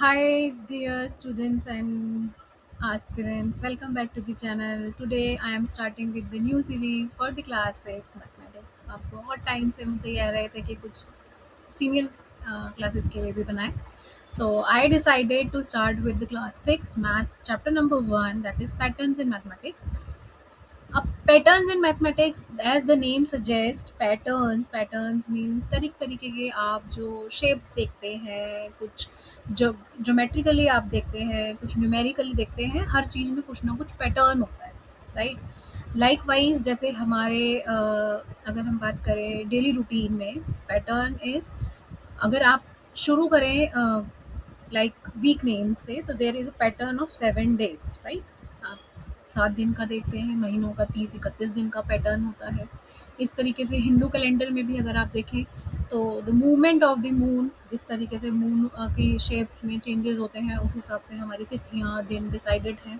Hi, dear students and aspirants. Welcome back to the channel. Today I am starting with the new series for the class 6 mathematics. अब बहुत time से मुझे कह रहे थे कि कुछ सीनियर क्लासेस के लिए भी बनाएं. So I decided to start with the class 6 maths chapter number 1, that is patterns in mathematics. अब patterns in mathematics, as the name suggest, patterns means तरीके के आप जो शेप्स देखते हैं, कुछ जो ज्योमेट्रिकली आप देखते हैं, कुछ न्यूमेरिकली देखते हैं, हर चीज़ में कुछ ना कुछ पैटर्न होता है, राइट. लाइक वाइज जैसे हमारे अगर हम बात करें डेली रूटीन में, पैटर्न इज, अगर आप शुरू करें लाइक वीक नेम से, तो there is a pattern of 7 days, right. आप 7 दिन का देखते हैं, महीनों का 30-31 दिन का पैटर्न होता है. इस तरीके से हिंदू कैलेंडर में भी अगर आप देखें तो the movement of the moon, जिस तरीके से मून की शेप में चेंजेस होते हैं, उस हिसाब से हमारी तिथियाँ दिन डिसाइडेड हैं.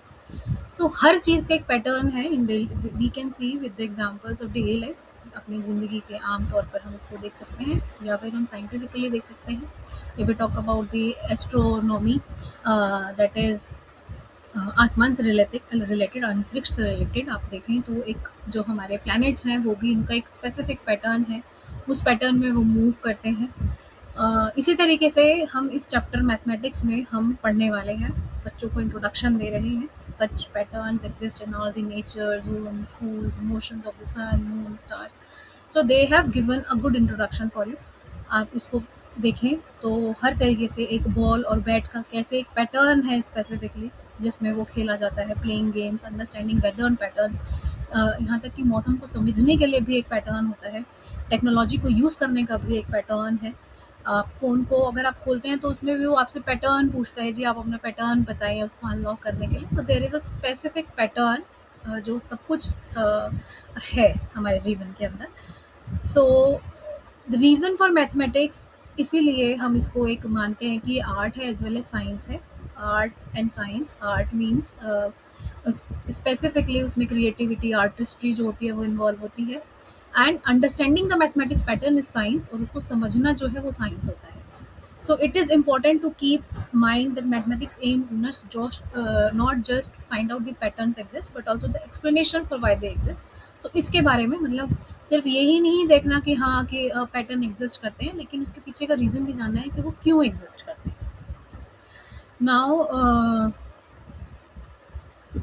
सो हर चीज़ का एक पैटर्न है in daily, we can see with the examples of daily life. अपनी ज़िंदगी के आम तौर पर हम उसको देख सकते हैं, या फिर हम साइंटिफिकली देख सकते हैं. If we talk about the astronomy, that is आसमान से रिलेटेड, अंतरिक्ष से रिलेटेड आप देखें तो एक जो हमारे प्लैनेट्स हैं वो भी, उनका एक स्पेसिफिक पैटर्न है, उस पैटर्न में वो मूव करते हैं. इसी तरीके से हम इस चैप्टर मैथमेटिक्स में हम पढ़ने वाले हैं, बच्चों को इंट्रोडक्शन दे रहे हैं. Such patterns exist in all the natures, homes, schools, motions of the sun, moon, stars. So they have given a good introduction for you. आप इसको देखें तो हर तरीके से एक बॉल और बैट का कैसे एक पैटर्न है स्पेसिफिकली, जिसमें वो खेला जाता है, playing games, understanding weather patterns, यहाँ तक कि मौसम को समझने के लिए भी एक पैटर्न होता है, टेक्नोलॉजी को यूज़ करने का भी एक पैटर्न है. आप फ़ोन को अगर आप खोलते हैं तो उसमें भी वो आपसे पैटर्न पूछता है, जी आप अपना पैटर्न बताइए उसको अनलॉक करने के लिए. So there is a specific pattern जो सब कुछ है हमारे जीवन के अंदर. So the reason for mathematics, इसीलिए हम इसको एक मानते हैं कि आर्ट है एज वेल एज साइंस है. Art and science, art means specifically उसमें क्रिएटिविटी, आर्टिस्ट्री जो होती है वो इन्वॉल्व होती है. And understanding the mathematics pattern is science, और उसको समझना जो है वो साइंस होता है. So it is important to keep mind that mathematics aims not just find out the patterns exist, but also the explanation for why they exist. So इसके बारे में, मतलब सिर्फ यही नहीं देखना कि हाँ कि पैटर्न एग्जिस्ट करते हैं, लेकिन उसके पीछे का रीज़न भी जानना है कि वो क्यों एग्जिस्ट करते हैं. Now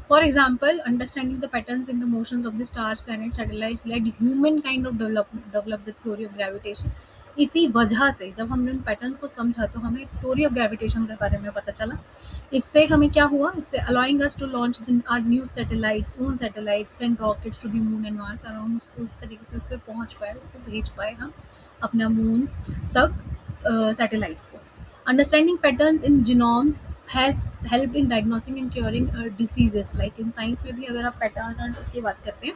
for example, understanding the patterns in the motions of the stars, planets, satellites led humankind of develop the theory of gravitation. इसी वजह से जब हमने उन पैटर्न्स को समझा तो हमें थ्योरी ऑफ ग्रेविटेशन के बारे में पता चला. इससे हमें क्या हुआ, इससे allowing us to launch our new satellites, own satellites, send rockets to the moon and Mars. और हम उस तरीके से उस पर पहुँच पाए, उसको भेज पाए हम अपना मून तक सैटेलाइट्स को. Understanding patterns in genomes has helped in diagnosing and curing diseases. Like in science में भी अगर आप पैटर्न उसकी बात करते हैं,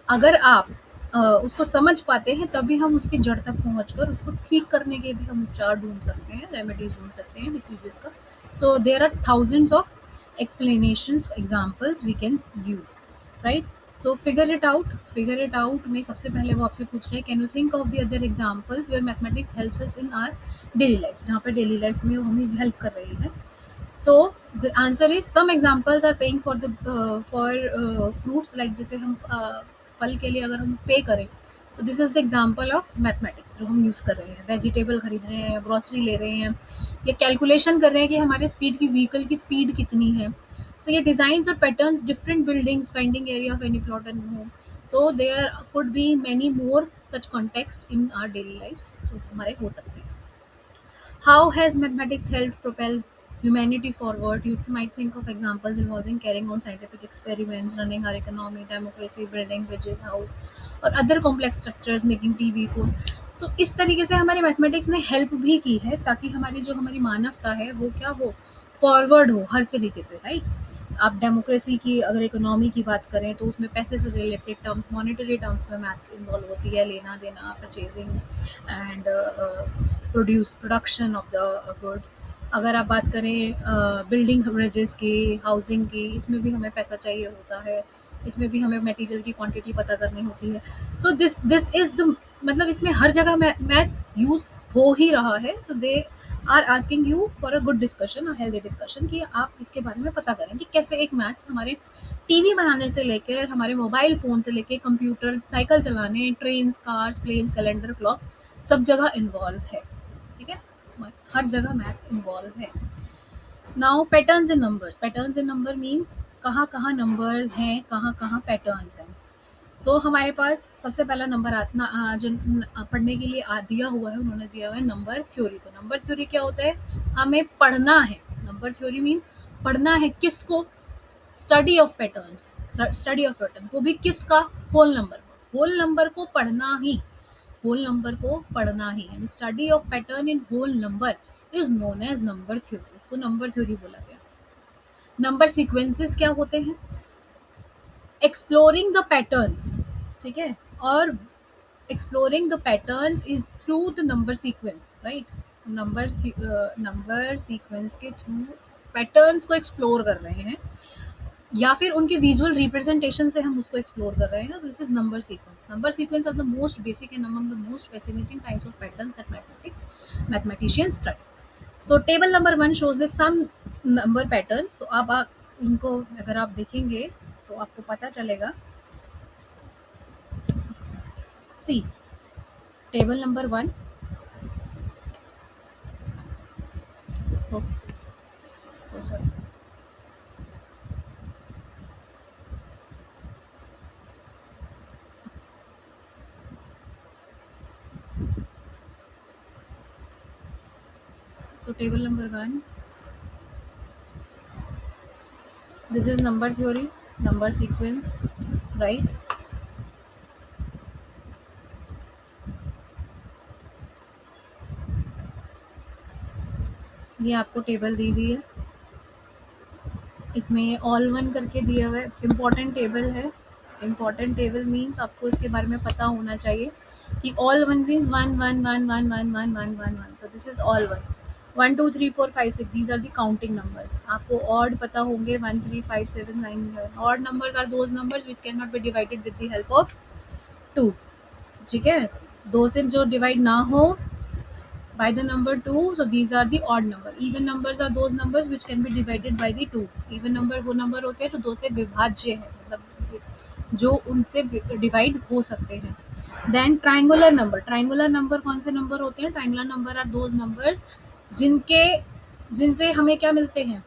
अगर आप उसको समझ पाते हैं तभी हम उसकी जड़ तक पहुंचकर उसको ठीक करने के भी हम उपचार ढूंढ सकते हैं, रेमेडीज ढूंढ सकते हैं डिसीजेस का. So there are thousands of explanations, examples we can use, right. So figure it out में सबसे पहले वो आपसे पूछ रहे हैं, can you think of the other examples where mathematics helps us in our daily life, जहाँ पे डेली लाइफ में वो हमें हेल्प कर रही है. So the answer is, some examples are paying for fruits, like जैसे हम फल के लिए अगर हम पे करें, तो this is the example of mathematics जो हम यूज़ कर रहे हैं. वेजिटेबल खरीद रहे हैं, ग्रोसरी ले रहे हैं, या कैलकुलेशन कर रहे हैं कि हमारे स्पीड की, व्हीकल की स्पीड कितनी है. तो ये डिज़ाइंस और patterns, different buildings, finding area of any plot and home. So there could be many more such context in our daily life, तो हमारे हो सकते हैं. How has mathematics helped propel humanity forward? You might think of examples involving carrying out scientific experiments, running our economy, democracy, building bridges, house, और other complex structures, making TV, phone. तो इस तरीके से हमारे मैथमेटिक्स ने help भी की है ताकि हमारी मानवता है वो क्या हो, फॉरवर्ड हो हर तरीके से, राइट. आप डेमोक्रेसी की अगर इकोनॉमी की बात करें तो उसमें पैसे से रिलेटेड टर्म्स, मॉनेटरी टर्म्स में मैथ्स इन्वॉल्व होती है, लेना देना, purchasing and production of the goods. अगर आप बात करें बिल्डिंग ब्रिजेस की, हाउसिंग की, इसमें भी हमें पैसा चाहिए होता है, इसमें भी हमें मटेरियल की क्वांटिटी पता करनी होती है. सो दिस इज़ द, मतलब इसमें हर जगह मैथ्स यूज़ हो ही रहा है. So are asking you for a good discussion, a healthy discussion, कि आप इसके बारे में पता करें कि कैसे एक मैथ्स हमारे टीवी बनाने से लेकर हमारे मोबाइल फ़ोन से लेके कंप्यूटर, साइकिल चलाने, trains, cars, planes, calendar, clock, सब जगह इन्वॉल्व है। ठीक है? हर जगह मैथ्स इन्वॉल्व है। Now patterns in numbers, patterns in number means कहाँ-कहाँ नंबर्स हैं, कहाँ-कहाँ पैटर्न्स हैं। सो हमारे पास सबसे पहला नंबर जो पढ़ने के लिए दिया हुआ है, उन्होंने दिया हुआ है नंबर थ्योरी। तो नंबर थ्योरी क्या होता है? हमें पढ़ना है। नंबर थ्योरी मीन्स पढ़ना है किसको? Study of patterns, study of pattern, वो भी किसका? होल नंबर, होल नंबर को पढ़ना ही, होल नंबर को पढ़ना ही, यानी study of pattern in whole number is known as number theory, उसको नंबर थ्योरी बोला गया। नंबर सीक्वेंसेस क्या होते हैं? एक्सप्लोरिंग द पैटर्न्स, ठीक है, और exploring the patterns is through the number sequence, right? Number sequence के थ्रू पैटर्न्स को एक्सप्लोर कर रहे हैं, या फिर उनके विजुअल रिप्रेजेंटेशन से हम उसको एक्सप्लोर कर रहे हैं। This is number sequence. Number sequence are the most basic and among the most fascinating types of pattern that mathematicians study. So table number 1 shows the some number pattern. तो आप इनको अगर आप देखेंगे तो आपको पता चलेगा। See table number 1, so sorry, so table number 1, this is number theory, number sequence, right? ये आपको टेबल दी हुई है, इसमें ऑल वन करके दिया हुआ है, इम्पॉर्टेंट टेबल है। इम्पॉर्टेंट टेबल मीन्स आपको इसके बारे में पता होना चाहिए कि all one means one one one one one one one one one, so this is all one. 1 2 3 4 5 6, these are the counting numbers. आपको ऑड पता होंगे 1 3 5 7 9। Odd numbers are those numbers which can not be divided with the help of 2, ठीक है? दो से जो divide ना हो by the number 2, so these are the odd number. Even numbers are those numbers which can be divided by the 2. Even number वो number होते हैं जो दो से विभाज्य है, मतलब जो उनसे डिवाइड हो सकते हैं। Then triangular number, triangular number कौन से नंबर होते हैं? Triangular number are those numbers जिनसे हमें क्या मिलते हैं,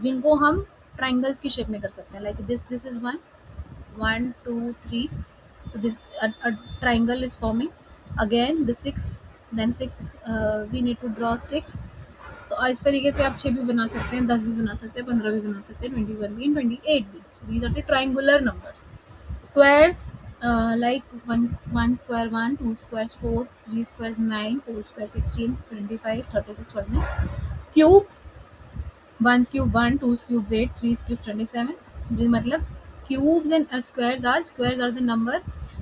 जिनको हम ट्राइंगल्स की शेप में कर सकते हैं। Like this is 1 1 2 3, so this a triangle is forming. Again the 6, then 6, we need to draw 6. So इस तरीके से आप 6 भी बना सकते हैं, 10 भी बना सकते हैं, 15 भी बना सकते हैं, 21 भी, 28 भी। So these are the triangular numbers. Squares, like 1 square 1, 2 squares 4, 3 squares 9, 4 squares 16, 25, 36, 49. Cubes, 1 cube 1, 2 cubes 8, 3 cubes 27. जो मतलब cubes and squares are the number,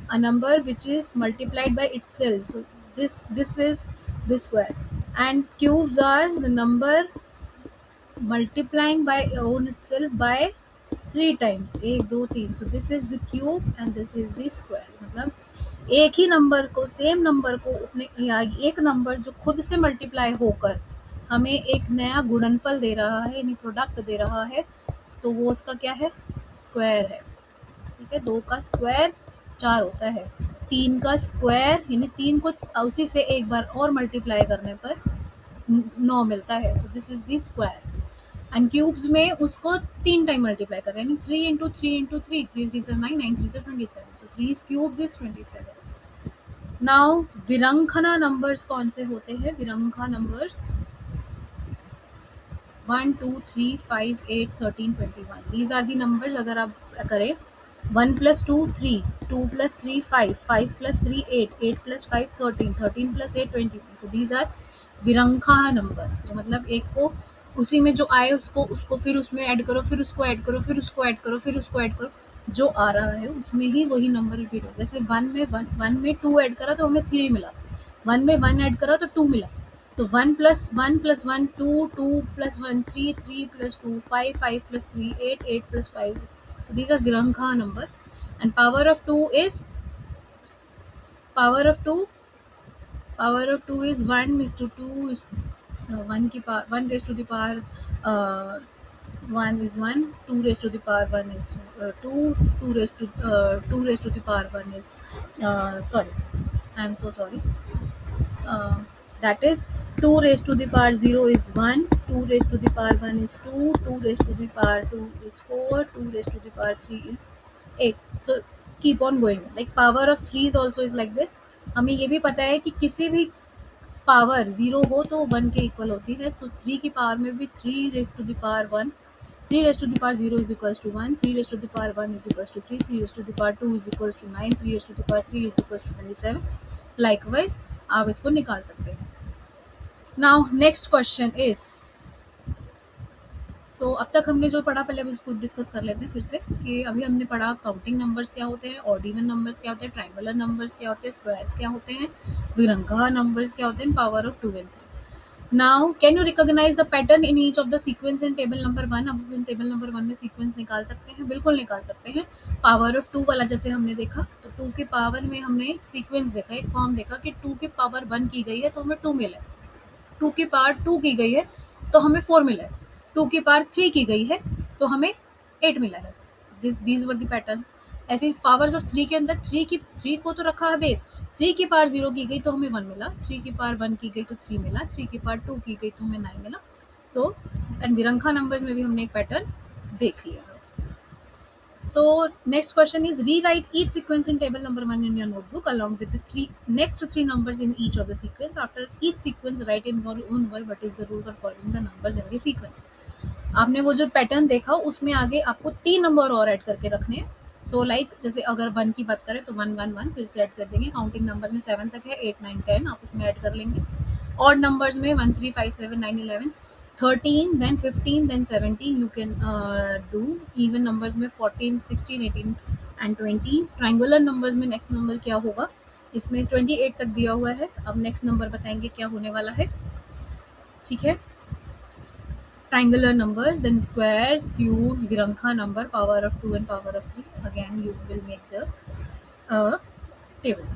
a number which is multiplied by itself. So this is the square, and cubes are the number multiplying by own itself by 3 times, 1 2 3. So this is the cube and this is the square. मतलब एक ही number को, same number को अपने, या एक number जो खुद से मल्टीप्लाई होकर हमें एक नया गुणनफल दे रहा है, यानी प्रोडक्ट दे रहा है, तो वो उसका क्या है? स्क्वायर है। ठीक है? 2 का स्क्वायर 4 होता है, 3 का स्क्वायर यानी 3 को उसी से एक बार और मल्टीप्लाई करने पर 9 मिलता है। सो this is the square. And cubes में उसको 3 टाइम मल्टीप्लाई कर रहे हैं, यानी 3 इंटू 3 इंटू 3, 3 3 से 9, 9 3 से 27। So 3 cubes is 27। Now Virahanka numbers कौन से होते हैं? Virahanka numbers 1 2 3 5 8 13 21, these are the numbers. अगर आप करें 1 + 2 3, 2 + 3 5, 5 + 3 8, 8 + 5 13, 13 + 8 21। सो दीज आर विरंखा नंबर, जो मतलब एक को उसी में जो आए उसको फिर उसमें ऐड करो, फिर उसको ऐड करो, फिर उसको ऐड करो, फिर उसको ऐड करो, जो आ रहा है उसमें ही वही नंबर रिपीट हो। जैसे 1 में 2 ऐड करा तो हमें 3 मिला, 1 में 1 ऐड करा तो 2 मिला। So 1 + 1 + 1 2, 2 + 1 3, 3 + 2 5, 5 + 3 8, 8 + 5. So these are Virangha number. And power of 2 is 1 is to 2 is one raise to the power one is one, two raise to the power one is two, two raise to the power one is sorry, I am so sorry, that is 2 raised to the power 0 is 1, 2 raised to the power 1 is 2, 2 raised to the power 2 is 4, 2 raised to the power 3 is 8. So keep on going, like power of 3 is also is like this. हमें ये भी पता है कि किसी भी power 0 हो तो 1 के इक्वल होती है, so 3 की पावर में भी 3 raised to the power 1, 3 raised to the power 0 is equals to 1, 3 raised to the power 1 is equals to 3, 3 raised to the power 2 is equals to 9, 3 raised to the power 3 is equals to 27. Likewise आप इसको निकाल सकते हैं. Now next question is, सो अब तक हमने जो पढ़ा पहले अभी उसको डिस्कस कर लेते हैं फिर से, कि अभी हमने पढ़ा काउंटिंग नंबर्स क्या होते हैं, ऑड इवन नंबर्स क्या होते हैं, ट्रायंगुलर नंबर्स क्या होते हैं, स्क्वायर्स क्या होते हैं, विरंगा नंबर्स क्या होते हैं, power of 2 and 3. Now can you recognise the pattern in each of the sequence in table number 1. अब हम टेबल नंबर 1 में सीक्वेंस निकाल सकते हैं, बिल्कुल निकाल सकते हैं. पावर ऑफ 2 वाला जैसे हमने देखा, तो 2 के पावर में हमने एक सीक्वेंस देखा, एक फॉर्म देखा कि 2 के पावर 1 की गई है तो हमें 2 मिला है, 2 की पावर 2 की गई है तो हमें 4 मिला है, 2 की पावर 3 की गई है तो हमें 8 मिला है. These were the pattern. ऐसे पावर्स ऑफ 3 के अंदर 3 को तो रखा है बेस, 3 की पावर 0 की गई तो हमें 1 मिला, 3 की पावर 1 की गई तो 3 मिला, 3 की पावर 2 की गई तो हमें 9 मिला. सो एंड विरंगा नंबर्स में भी हमने एक पैटर्न देख लिया. So next question is, rewrite each sequence in table number 1 in your notebook along with the next three numbers in each of the sequence. After each sequence, write in your own word what is the rule for following the numbers in the sequence. आपने वो जो pattern देखा उसमें आगे आपको 3 number और add करके रखने हैं. सो लाइक जैसे अगर 1 की बात करें तो 1 1 1 फिर से ऐड कर देंगे. काउंटिंग नंबर में 7 तक है, 8 9 10 आप उसमें ऐड कर लेंगे. ऑड नंबर्स में 1 3 5 7 9 11 13, then 15, then 17 you can do. Even numbers में 14, 16, 18 and 20. Triangular numbers में next number क्या होगा, इसमें 28 तक दिया हुआ है. अब next number बताएंगे क्या होने वाला है. ठीक है, triangular number, then squares, cubes, विरंखा number, power of 2 and power of 3. Again you will make the table.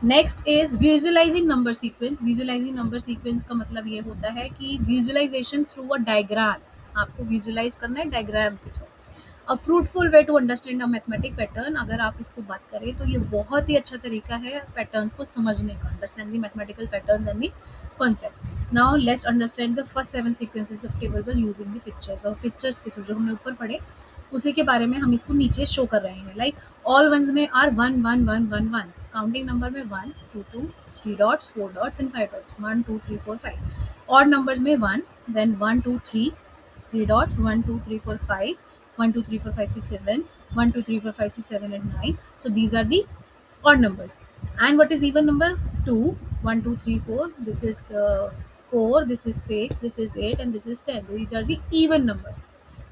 Next is visualising number sequence. Visualising number sequence का मतलब ये होता है कि विजुअलाइजेशन थ्रू अ डायग्राम्स. आपको विजुअलाइज करना है डायग्राम के through. A fruitful way to understand a mathematic pattern. अगर आप इसको बात करें तो ये बहुत ही अच्छा तरीका है पैटर्न्स को समझने का. Understand the mathematical pattern and the concept. Now let's understand the first 7 sequences of table using the pictures. और पिक्चर्स के थ्रू जो हमने ऊपर पढ़े उसी के बारे में हम इसको नीचे शो कर रहे हैं. लाइक ऑल वंस में आर 1 1 1 1 1. काउंटिंग नंबर में 1 2 2 3 dots 4 dots and 5 dots 1 2 3 4 5. Odd numbers में 1 then 1 2 3 3 dots 1 2 3 4 5 1 2 3 4 5 6 7 1 2 3 4 5 6 7 and 9. So these are the odd numbers. And what is even number? 2 1 2 3 4. This is the 4, this is 6, this is 8 and this is 10. These are the even numbers.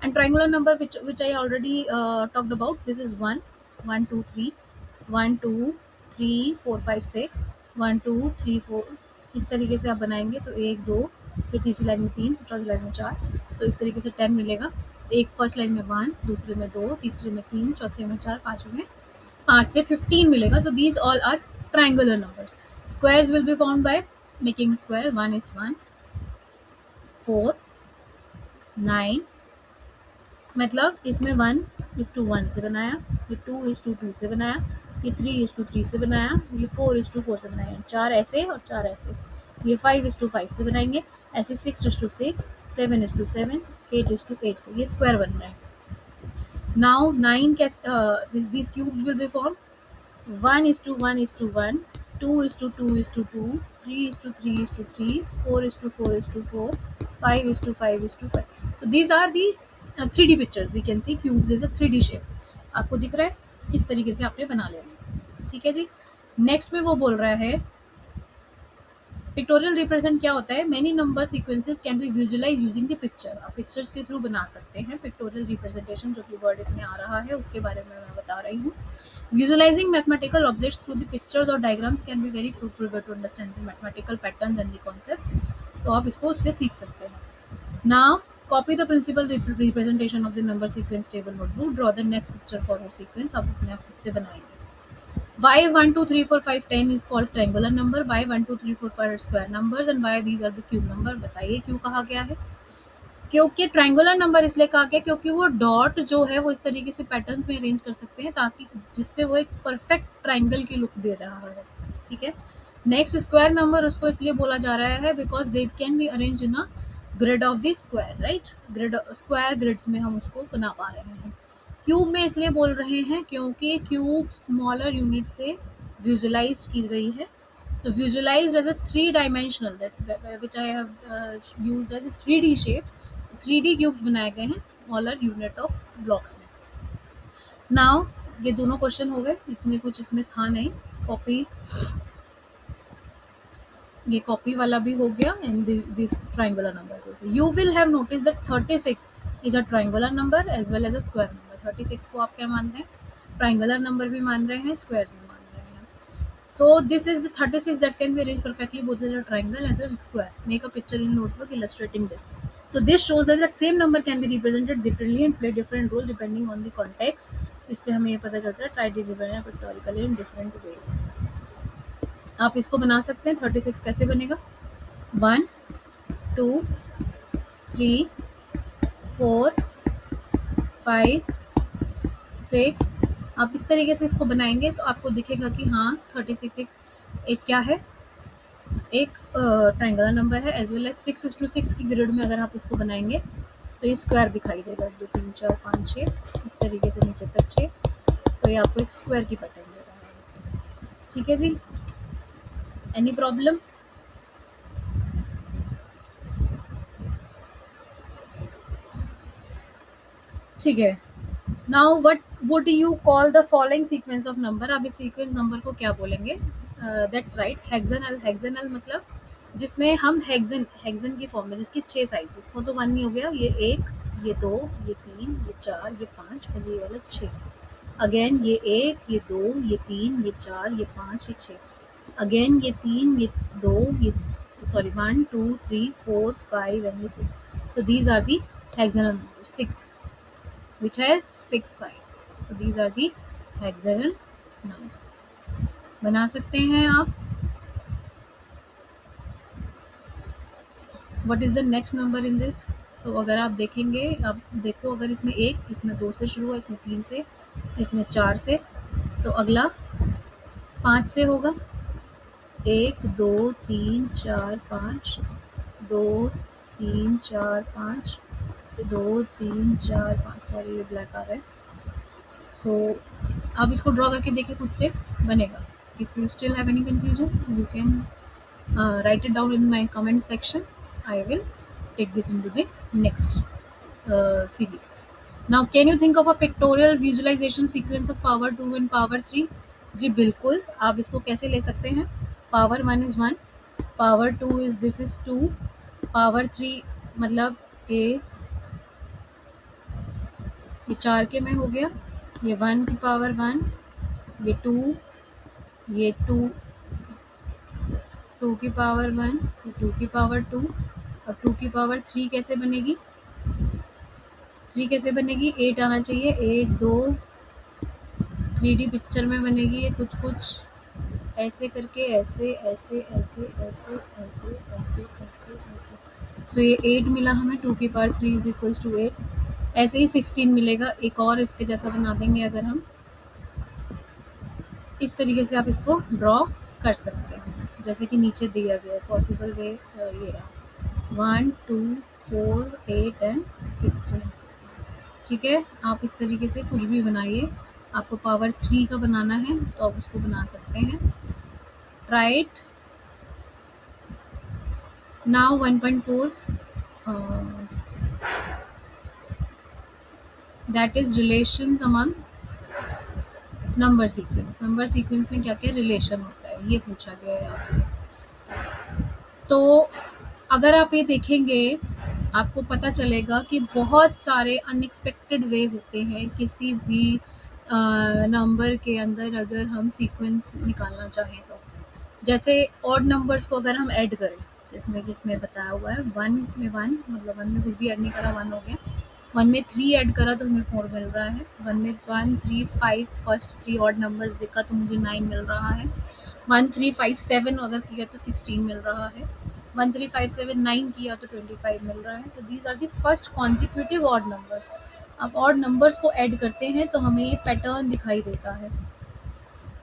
And triangular number which I already talked about, this is 1 1 2 3 1 2 3 4 5 6 1 2 3 4. इस तरीके से आप बनाएंगे तो 1 2, फिर तीसरी line में 3, चौथी लाइन में 4. सो इस तरीके से 10 मिलेगा. एक फर्स्ट लाइन में 1, दूसरे में 2, तीसरे में 3, चौथे में 4, पाँचवें में 5 से 15 मिलेगा. So these all are triangular numbers. Squares will be found by making square. 1 is 1, 4 9, मतलब इसमें 1:1 से बनाया, ये 2:2 से बनाया, ये 3:3 से बनाया, ये 4:4 से बनाया. 4 ऐसे और 4 ऐसे. ये 5:5 से बनाएंगे, ऐसे 6:6, 7:7, 8:8 से ये स्क्वायर बन रहा है. Now 9 these cubes will be formed. 1:1:1, 2:2:2, 3:3:3, 4:4:4, 5:5:5. So these are the 3D pictures. We can see cubes is a 3D shape. आपको दिख रहा है, इस तरीके से आपने बना लेना है. ठीक है जी. नेक्स्ट में वो बोल रहा है पिक्टोरियल रिप्रेजेंट क्या होता है. Many number sequences can be visualise using the picture. आप पिक्चर्स के थ्रू बना सकते हैं. पिक्टोरियल रिप्रेजेंटेशन जो कि वर्ड इसमें आ रहा है उसके बारे में मैं बता रही हूँ. Visualizing mathematical objects through the pictures or diagrams can be very fruitful way to understand the mathematical patterns and the concept. So आप इसको उससे सीख सकते हैं. Now copy the principal representation of the number sequence table notebook. Draw the next picture for your sequence. आप अपने आप खुद से बनाएंगे. Why 1 2 3 4 5 10 is called triangular number? Why 1 2 3 4 5 square numbers? And why these are the cube number? बताइए क्यों कहा गया है? क्योंकि ट्रायंगुलर नंबर इसलिए कहा गया क्योंकि वो डॉट जो है वो इस तरीके से पैटर्न में अरेंज कर सकते हैं ताकि जिससे वो एक परफेक्ट ट्रायंगल की लुक दे रहा है। ठीक है। नेक्स्ट स्क्वायर नंबर उसको इसलिए बोला जा रहा है because they can be arrange in a grid of the square, right. Grid square grids में हम उसको बना पा रहे हैं। क्यूब में इसलिए बोल रहे हैं क्योंकि क्यूब स्मॉलर यूनिट से विजुलाइज की गई है। तो visualise as a three dimensional that which I have used as a 3D शेप। 3D क्यूब्स बनाए गए हैं स्मॉलर यूनिट ऑफ ब्लॉक्स में। नाउ ये दोनों क्वेश्चन हो गए, इतने कुछ इसमें था नहीं। कॉपी, ये कॉपी वाला भी हो गया एंड दिस ट्रायंगुलर नंबर हो गया। You will have notice that 36 is a triangular number as well as a square number. 36 को आप क्या मानते हैं? ट्रायंगुलर नंबर भी मान रहे हैं, स्क्वायर भी मान रहे हैं। So this is the 36 that can be arranged perfectly both as a triangle as a square. Make a picture in notebook illustrating this. So this shows that that same number can be represented differently and play different role depending on the context. इससे हमें ये पता चलता है try to represent pictorially in different ways. आप इसको बना सकते हैं। 36 कैसे बनेगा? 1 2 3 4 5 6। आप इस तरीके से इसको बनाएंगे तो आपको दिखेगा कि हाँ 36 एक क्या है, एक ट्रायंगुलर नंबर है एज वेल एज 6:6 की ग्रिड में अगर आप इसको बनाएंगे तो ये स्क्वायर दिखाई देगा। 2 3 4 5 6 इस तरीके से नीचे तक 6, तो ये आपको एक स्क्वायर की पैटर्न दे रहा है। ठीक है जी, एनी प्रॉब्लम? ठीक है। Now what would you call the following sequence of number? आप इस सीक्वेंस नंबर को क्या बोलेंगे? That's right, हेक्सानल। हेक्सानल मतलब जिसमें हम हेक्सन की फॉर्म में जिसकी 6 साइड, इसको तो 1 ही हो गया, ये 1 ये 2 ये 3 ये 4 ये 5 और ये वाला 6। अगेन ये 1 ये 2 ये 3 ये 4 ये 5 ये 6। अगेन ये 3 ये 2 ये sorry 1 2 3 4 5 and 6। So these are the hexagonal numbers 6 which has 6 sides. So these are the hexagonal number. बना सकते हैं आप। What is the next number in this? So अगर आप देखेंगे, आप देखो अगर इसमें 1, इसमें 2 से शुरू हुआ, इसमें 3 से, इसमें 4 से, तो अगला 5 से होगा। 1 2 3 4 5 2 3 4 5 2 3 4 5। सॉरी ये ब्लैक आ रहा है। सो आप इसको ड्रॉ करके देखिए, खुद से बनेगा। If you still have any confusion you can write it down in my comment section. I will take this into the next series. Now can you think of a pictorial visualization sequence of power 2 and power 3? जी बिल्कुल, आप इसको कैसे ले सकते हैं? Power 1 is 1, power 2 is this is 2, power 3 मतलब ये 4 के में हो गया, ये 1 की पावर 1, ये 2, ये 2 2 की पावर 1, 2 की पावर 2 और 2 की पावर 3 कैसे बनेगी? 3 कैसे बनेगी? 8 आना चाहिए। 1 2 3D पिक्चर में बनेगी ये कुछ कुछ ऐसे करके, ऐसे ऐसे ऐसे ऐसे ऐसे ऐसे ऐसे ऐसे। सो ये 8 मिला हमें। 2 की पावर 3 इज इक्वल्स टू 8। ऐसे ही 16 मिलेगा। एक और इसके जैसा बना देंगे अगर हम, इस तरीके से आप इसको ड्रॉ कर सकते हैं जैसे कि नीचे दिया गया है। पॉसिबल वे ये रहा 1 2 4 8 एंड 16। ठीक है, आप इस तरीके से कुछ भी बनाइए। आपको पावर 3 का बनाना है तो आप उसको बना सकते हैं। Right now 1.4 that is relations among number sequence. Number sequence में क्या क्या रिलेशन होता है ये पूछा गया है आपसे। तो अगर आप ये देखेंगे आपको पता चलेगा कि बहुत सारे अनएक्सपेक्टेड वे होते हैं किसी भी नंबर के अंदर अगर हम सीक्वेंस निकालना चाहें तो। जैसे ऑड नंबर्स को अगर हम ऐड करें, जिसमें कि इसमें बताया हुआ है 1 में 1 मतलब 1 में कुछ भी ऐड नहीं करा, 1 हो गया। वन में 3 ऐड करा तो हमें 4 मिल रहा है। वन में 1 3 5 फर्स्ट 3 ऑड नंबर्स देखा तो मुझे 9 मिल रहा है। 1 3 5 7 अगर किया तो 16 मिल रहा है। 1 3 5 7 9 किया तो 25 मिल रहा है। तो these are the first consecutive odd numbers. अब ऑड नंबर्स को ऐड करते हैं तो हमें ये पैटर्न दिखाई देता है।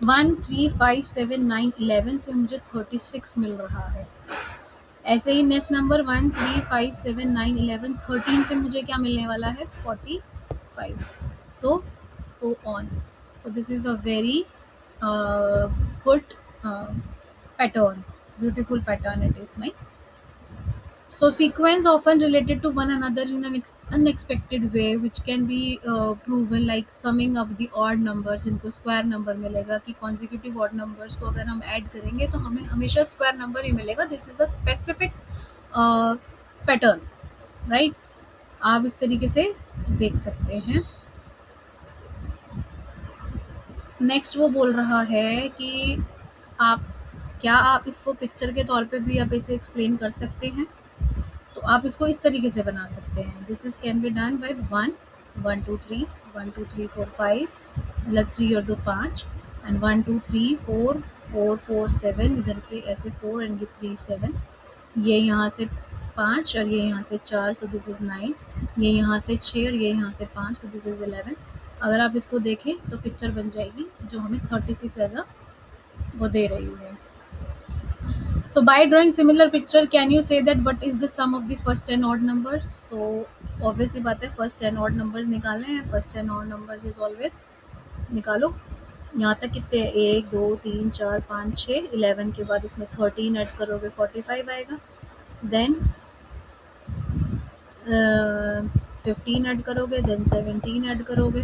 1 3 5 7 9 11 से मुझे 36 मिल रहा है। ऐसे ही नेक्स्ट नंबर 1 3 5 7 9 11 13 से मुझे क्या मिलने वाला है 45। So so on. So this is a very good pattern, beautiful pattern it is, right? So sequence often related to one another in an unexpected way, which can be proven like summing of the odd numbers, जिनको square number मिलेगा कि consecutive odd numbers को अगर हम add करेंगे तो हमें हमेशा स्क्वायर नंबर ही मिलेगा। This is a specific pattern, right? आप इस तरीके से देख सकते हैं। नेक्स्ट वो बोल रहा है कि आप इसको पिक्चर के तौर पे भी आप इसे एक्सप्लेन कर सकते हैं। तो आप इसको इस तरीके से बना सकते हैं। This is can be done with 1 1 2 3 1 2 3 4 5, मतलब 3 और 2 5, एंड 1 2 3 4 4 4 7, इधर से ऐसे 4 एंड 3 7, ये यहाँ से 5 और ये यहाँ से 4, सो दिस इज़ 9, ये यहाँ से 6 और ये यहाँ से 5, सो दिस इज़ 11। अगर आप इसको देखें तो पिक्चर बन जाएगी जो हमें 36 एज अ वो दे रही है। So by drawing similar picture, can you say that what is the sum of the first 10 odd numbers? So obviously बात है first 10 odd numbers निकालने हैं। first 10 odd numbers is always निकालो। यहाँ तक कितने 1 2 3 4 5 6 11 के बाद इसमें 13 ऐड करोगे 45 आएगा। देन 15 ऐड करोगे, देन 17 ऐड करोगे,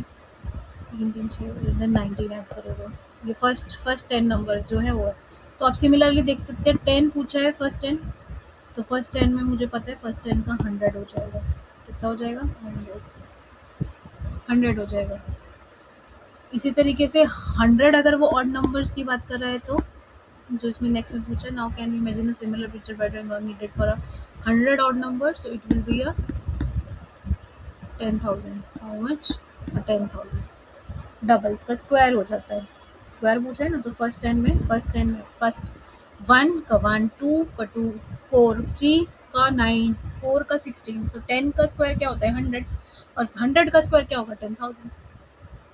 3 3 6, देन 19 ऐड करोगे। ये फर्स्ट 10 नंबर्स जो है वो है। तो आप सिमिलरली देख सकते हैं 10 पूछा है फर्स्ट 10, तो फर्स्ट 10 में मुझे पता है फर्स्ट 10 का 100 हो जाएगा। कितना हो जाएगा 100 हो जाएगा। इसी तरीके से 100 अगर वो ऑड नंबर्स की बात कर रहा है तो जो इसमें नेक्स्ट में पूछा, now can you imagine a similar picture pattern needed for a 100 odd number, so it will be a 10,000। How much 10,000। Doubles का स्क्वायर हो जाता है। स्क्वायर पूछा है ना, तो फर्स्ट 10 में फर्स्ट 1 का 1 2 का 2 4 3 का 9 4 का 16, सो 10 का स्क्वायर क्या होता है 100, और 100 का स्क्वायर क्या होगा 10,000।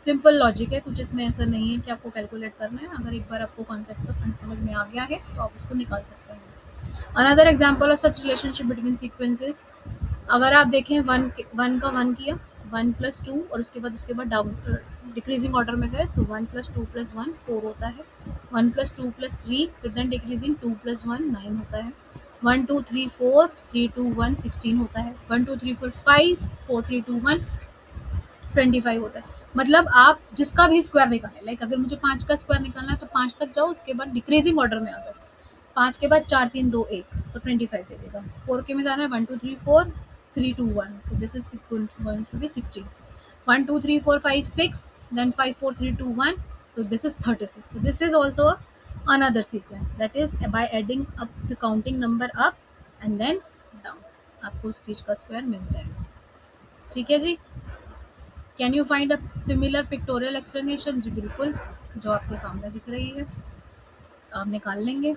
सिंपल लॉजिक है, कुछ इसमें ऐसा नहीं है कि आपको कैलकुलेट करना है। अगर एक बार आपको कॉन्सेप्ट समझ में आ गया है तो आप उसको निकाल सकते हैं। Another example of such relationship between sequences, अगर आप देखें 1 का 1 किया 1 + 2 और उसके बाद डाउन डिक्रीजिंग ऑर्डर में गए तो 1 + 2 + 1 4 होता है। 1 + 2 + 3, फिर देन डिक्रीजिंग 2 + 1 9 होता है। 1 2 3 4 3 2 1 16 होता है। 1 2 3 4 5 4 3 2 1 25 होता है। मतलब आप जिसका भी स्क्वायर निकालें, लाइक अगर मुझे 5 का स्क्वायर निकालना है तो 5 तक जाओ, उसके बाद डिक्रीजिंग ऑर्डर में आ जाओ। 5 के बाद 4 3 2 1 तो 25 दे देगा। 4 के में जाना है 1 2 3 4 3 2 1, so this is going to be 16। 1 2 3 4 5 6, then 5 4 3 2 1, so this is 36। so this is also another sequence, that is by adding up the counting number up and then down आपको उस चीज का स्क्वायर मिल जाएगा। ठीक है जी। Can you find a similar pictorial explanation? जी बिल्कुल, जो आपके सामने दिख रही है आप निकाल लेंगे।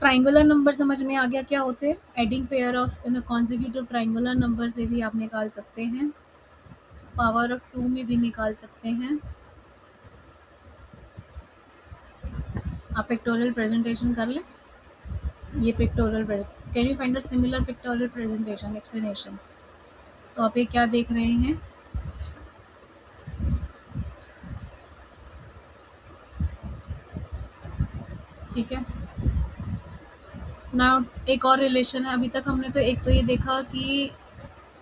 ट्राइंगुलर नंबर समझ में आ गया क्या होते हैं? Adding pair of consecutive triangular number से भी आप निकाल सकते हैं, पावर ऑफ 2 में भी निकाल सकते हैं। आप पिक्टोरियल प्रेजेंटेशन कर लें। ये pictorial, can you find a similar pictorial presentation explanation? तो आप ये क्या देख रहे हैं? ठीक है ना। एक और रिलेशन है। अभी तक हमने तो एक तो ये देखा कि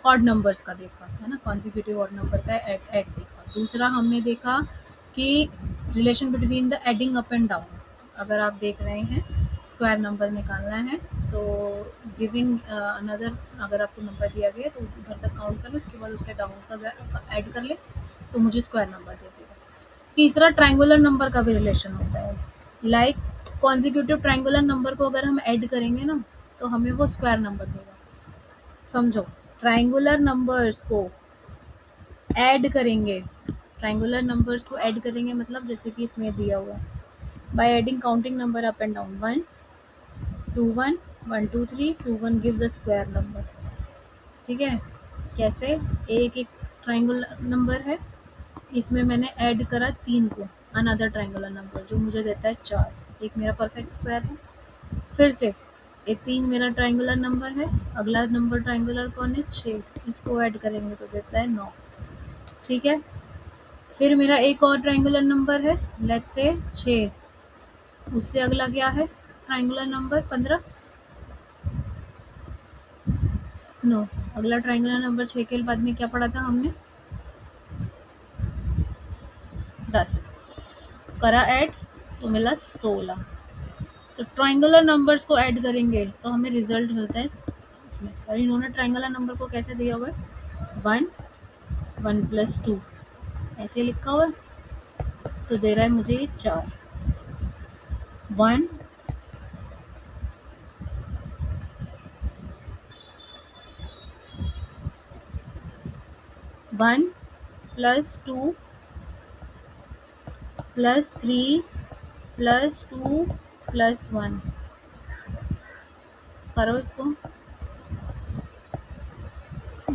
ऑड नंबर्स का देखा है ना, कॉन्जिक्यूटिव ऑड नंबर का ऐड देखा। दूसरा हमने देखा कि relation between the adding up and down. अगर आप देख रहे हैं स्क्वायर नंबर निकालना है तो गिविंग अनदर, अगर आपको नंबर दिया गया तो उधर तक काउंट कर लो, उसके बाद उसके डाउन का ऐड कर ले तो मुझे स्क्वायर नंबर दे देगा। तीसरा ट्राइंगुलर नंबर का भी रिलेशन होता है, लाइक कॉन्जिक्यूटिव ट्राइंगुलर नंबर को अगर हम ऐड करेंगे ना तो हमें वो स्क्वायर नंबर देगा। समझो, ट्रायंगुलर नंबर्स को ऐड करेंगे। ट्रायंगुलर नंबर्स को ऐड करेंगे मतलब जैसे कि इसमें दिया हुआ है, by adding counting number up and down, 1 2 1 1 2 3 2 1 gives a square number. ठीक है, कैसे? एक एक ट्रायंगुलर नंबर है, इसमें मैंने ऐड करा 3 को, अनदर ट्रायंगुलर नंबर जो मुझे देता है 4, एक मेरा परफेक्ट स्क्वायर है। फिर से एक 3 मेरा ट्रायंगुलर नंबर है, अगला नंबर ट्रायंगुलर कौन है? 6, इसको ऐड करेंगे तो देता है 9। ठीक है, फिर मेरा एक और ट्रायंगुलर नंबर है, लेट्स से 6, उससे अगला क्या है ट्रायंगुलर नंबर? 15। नो, अगला ट्रायंगुलर नंबर 6 के बाद में क्या पढ़ा था हमने? 10 करा ऐड तो मिला 16। सो ट्रायंगुलर नंबर्स को ऐड करेंगे तो हमें रिजल्ट मिलता है इसमें। और इन्होंने ट्रायंगुलर नंबर को कैसे दिया हुआ है? 1 1 प्लस 2 ऐसे लिखा हुआ है, तो दे रहा है मुझे ये 4। 1 1 प्लस 2 प्लस 3 प्लस 2 प्लस 1, करो इसको,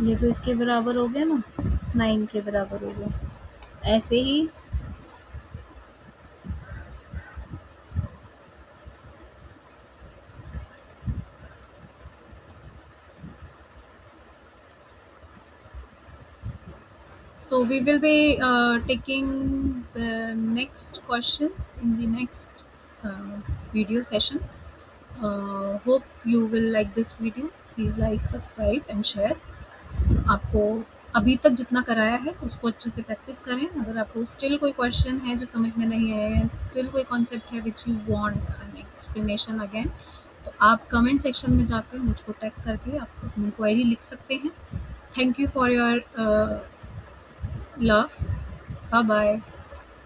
ये तो इसके बराबर हो गया ना, 9 के बराबर हो गया। ऐसे ही so we will be taking the next questions in the next uh, video session. Hope you will like this video. Please like, subscribe and share. आपको अभी तक जितना कराया है उसको अच्छे से प्रैक्टिस करें। अगर आपको स्टिल कोई क्वेश्चन है जो समझ में नहीं आया है, स्टिल कोई कॉन्सेप्ट है which you want an explanation again, तो आप कमेंट सेक्शन में जाकर मुझको टैग करके आप अपनी क्वेरी लिख सकते हैं। Thank you for your love. Bye bye.